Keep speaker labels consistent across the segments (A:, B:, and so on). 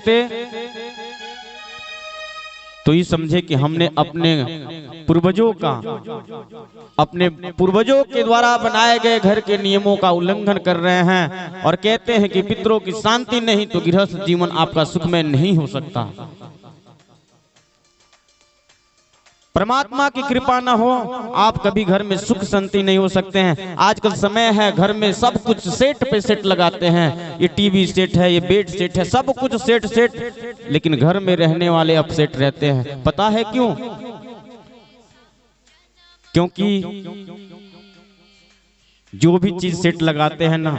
A: सकते तो ये समझे कि हमने अपने पूर्वजों के द्वारा बनाए गए घर के नियमों का उल्लंघन कर रहे हैं और कहते हैं कि पितरों की शांति नहीं तो गृहस्थ जीवन आपका सुखमय नहीं हो सकता। परमात्मा की कृपा न हो आप कभी घर में सुख शांति नहीं हो सकते हैं। आजकल समय है घर में सब कुछ सेट पे सेट लगाते हैं, ये टीवी सेट है, ये बेड सेट है, सब कुछ सेट, लेकिन घर में रहने वाले अपसेट रहते हैं। पता है क्यों? क्योंकि जो भी चीज सेट लगाते हैं ना,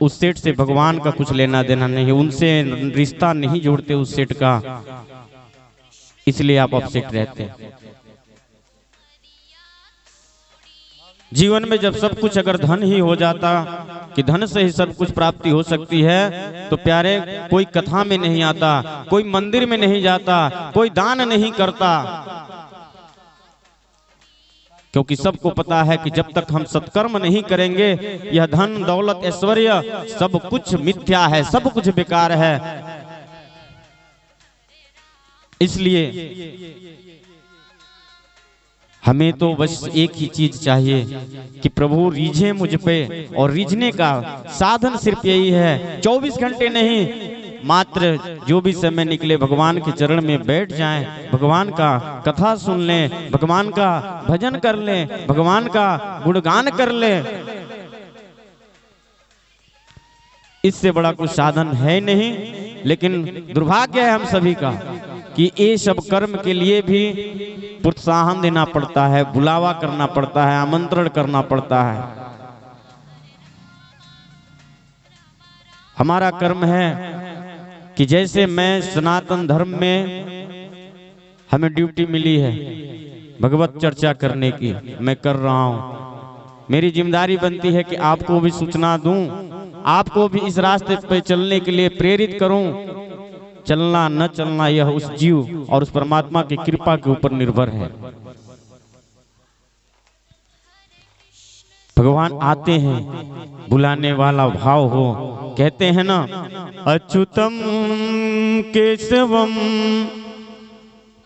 A: उस सेट से भगवान का कुछ लेना देना नहीं, उनसे रिश्ता नहीं जोड़ते उस सेट का, इसलिए आप अपसेट रहते हैं। जीवन में जब सब कुछ अगर धन ही हो जाता कि धन से ही सब कुछ प्राप्ति हो सकती है तो प्यारे कोई कथा में नहीं आता, कोई मंदिर में नहीं जाता, कोई दान नहीं करता, क्योंकि सबको पता है कि जब तक हम सत्कर्म नहीं करेंगे यह धन दौलत ऐश्वर्य सब कुछ मिथ्या है, सब कुछ बेकार है। इसलिए हमें तो बस एक ही चीज चाहिए कि प्रभु रीझे मुझ पे, और रीझने का साधन सिर्फ यही है, 24 घंटे नहीं, मात्र जो भी समय निकले भगवान के चरण में बैठ जाएं, भगवान का कथा सुन लें, भगवान का भजन कर लें, भगवान का गुणगान कर लें। इससे बड़ा कुछ साधन है नहीं। लेकिन दुर्भाग्य है हम सभी का कि ये सब कर्म के लिए भी प्रोत्साहन देना पड़ता है, बुलावा करना पड़ता है, आमंत्रण करना पड़ता है। हमारा कर्म है कि जैसे मैं सनातन धर्म में हमें ड्यूटी मिली है भगवत चर्चा करने की, मैं कर रहा हूं। मेरी जिम्मेदारी बनती है कि आपको भी सूचना दूं, आपको भी इस रास्ते पे चलने के लिए प्रेरित करूं। चलना न चलना यह उस जीव और उस परमात्मा की कृपा के ऊपर निर्भर है। भगवान आते हैं, बुलाने वाला भाव हो। कहते हैं ना, अच्युतम केशवम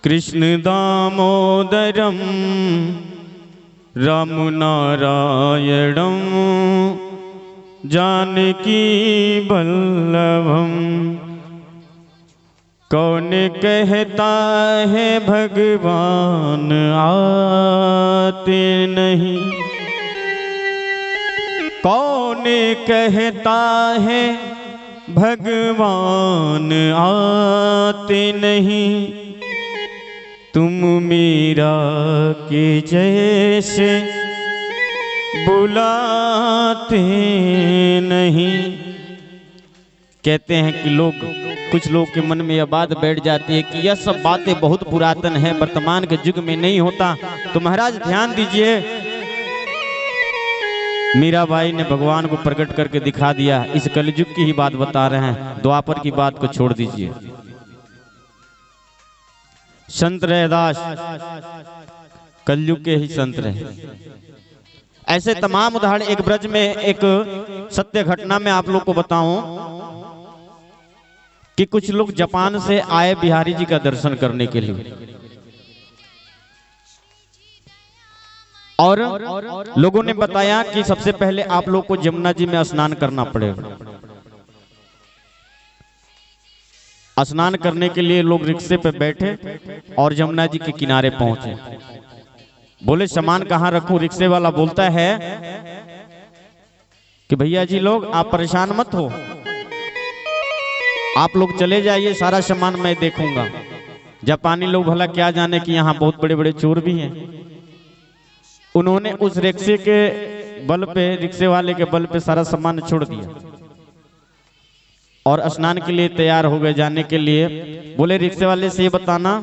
A: कृष्ण दामोदरम राम नारायणम जानकी वल्लभम। कौन कहता है भगवान आते नहीं, कौन कहता है भगवान आते नहीं, तुम मीरा के जैसे बुलाते नहीं। कहते हैं कि कुछ लोग के मन में यह बात बैठ जाती है कि यह सब बातें बहुत पुरातन है, वर्तमान के युग में नहीं होता। तो महाराज ध्यान दीजिए, मीराबाई ने भगवान को प्रकट करके दिखा दिया। इस कलयुग की ही बात बता रहे हैं, द्वापर की बात को छोड़ दीजिए। संत रैदास कलयुग के ही संत रहे। ऐसे तमाम उदाहरण, एक ब्रज में एक सत्य घटना में आप लोग को बताऊं कि कुछ लोग जापान से आए बिहारी जी का दर्शन करने के लिए, और लोगों ने बताया कि सबसे पहले आप लोग को जमुना जी में स्नान करना पड़ेगा। स्नान करने के लिए लोग रिक्शे पे बैठे और जमुना जी के किनारे पहुंचे। बोले सामान कहाँ रखूं? रिक्शे वाला बोलता है कि भैया जी लोग आप परेशान मत हो, आप लोग चले जाइए, सारा सामान मैं देखूंगा। जापानी लोग भला क्या जाने कि यहाँ बहुत बड़े बड़े चोर भी हैं। उन्होंने उस रिक्शे के बल पे, रिक्शे वाले के बल पे सारा सामान छोड़ दिया और स्नान के लिए तैयार हो गए जाने के लिए। बोले रिक्शे वाले से ये बताना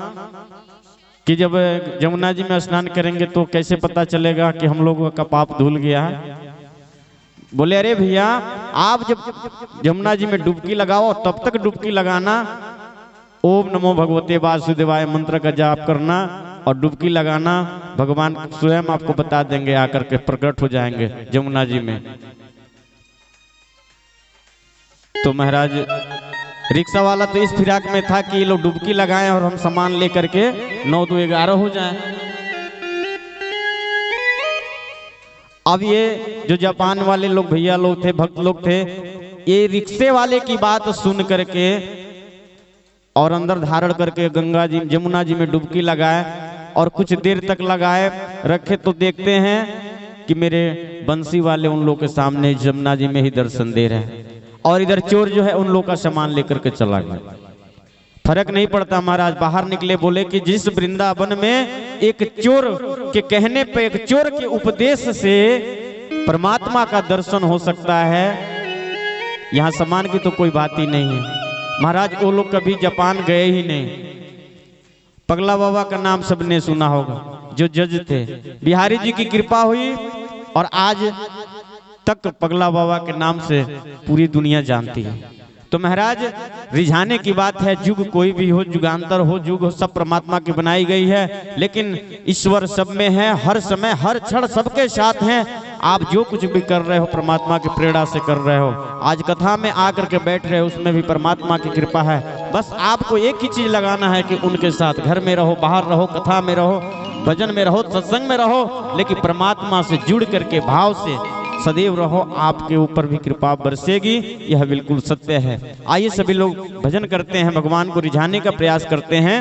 A: कि जब जमुना जी में स्नान करेंगे तो कैसे पता चलेगा कि हम लोगों का पाप धुल गया है? बोले अरे भैया, आप जब जमुना जी में डुबकी लगाओ तब तक डुबकी लगाना, ओम नमो भगवते वासुदेवाय मंत्र का जाप करना और डुबकी लगाना। भगवान स्वयं आपको बता देंगे, आकर के प्रकट हो जाएंगे जमुना जी में। तो महाराज रिक्शा वाला तो इस फिराक में था कि ये लोग डुबकी लगाएं और हम सामान लेकर के 9 2 11 हो जाएं। अब ये जो जापान वाले लोग भैया लोग थे, भक्त लोग थे, ये रिक्शे वाले की बात सुन करके और अंदर धारण करके गंगा जी जमुना जी में डुबकी लगाए और कुछ देर तक लगाए रखे तो देखते हैं कि मेरे बंसी वाले उन लोगों के सामने जमुना जी में ही दर्शन दे रहे हैं और इधर चोर जो है उन लोगों का सामान लेकर के चला गया। फर्क नहीं पड़ता। महाराज बाहर निकले, बोले कि जिस वृंदावन में एक चोर के कहने पे, एक चोर के उपदेश से परमात्मा का दर्शन हो सकता है, यहाँ सामान की तो कोई बात ही नहीं है। महाराज वो लोग कभी जापान गए ही नहीं। पगला बाबा का नाम सबने सुना होगा, जो जज थे। बिहारी जी की कृपा हुई और आज तक पगला बाबा के नाम से पूरी दुनिया जानती है। तो महाराज रिझाने की बात है, युग कोई भी हो, युगांतर हो, युग हो, सब परमात्मा की बनाई गई है, लेकिन ईश्वर सब में है, हर समय हर क्षण सबके साथ हैं। आप जो कुछ भी कर रहे हो परमात्मा की प्रेरणा से कर रहे हो। आज कथा में आकर के बैठ रहे हो, उसमें भी परमात्मा की कृपा है। बस आपको एक ही चीज लगाना है कि उनके साथ घर में रहो, बाहर रहो, कथा में रहो, भजन में रहो, सत्संग में रहो, लेकिन परमात्मा से जुड़ करके भाव से सदैव रहो, आपके ऊपर भी कृपा बरसेगी। यह बिल्कुल सत्य है। आइए सभी लोग भजन करते हैं, भगवान को रिझाने का प्रयास करते हैं।